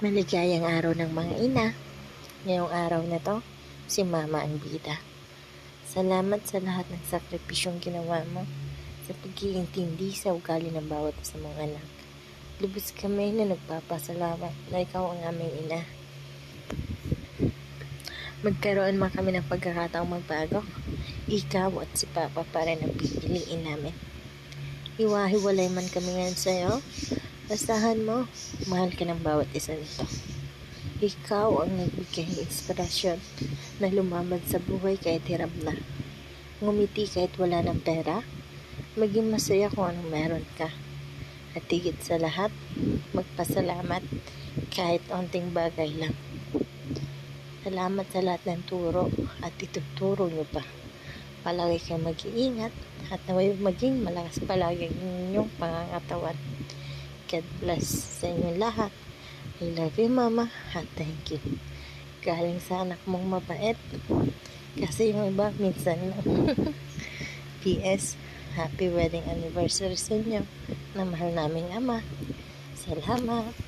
Maligayang araw ng mga ina. Ngayong araw na to, si Mama ang bida. Salamat sa lahat ng sakripisyong ginawa mo sa pag-iintindi sa ugali ng bawat sa mga anak. Lubos kami na nagpapasalamat na ikaw ang aming ina. Magkaroon man kami ng pagkakataong magbago, ikaw at si Papa pa rin ang pipiliin namin. Hiwa-hiwalay man kami ngayon sa'yo, bastahan mo, mahal ka ng bawat isa nito. Ikaw ang nagbigay ng inspirasyon na lumaban sa buhay kahit hirap na. Ngumiti kahit wala ng pera, maging masaya kung anong meron ka. At higit sa lahat, magpasalamat kahit onting bagay lang. Salamat sa lahat ng turo at ituturo nyo pa. Palagi kang mag-iingat at naway maging malakas palagi ang inyong pangangatawan. God bless sa inyong lahat. I love you, Mama, at thank you. Galing sa anak mong mabait. Kasi yung iba, minsan lang. P.S. Happy wedding anniversary sa inyo na mahal naming ama. Salamat.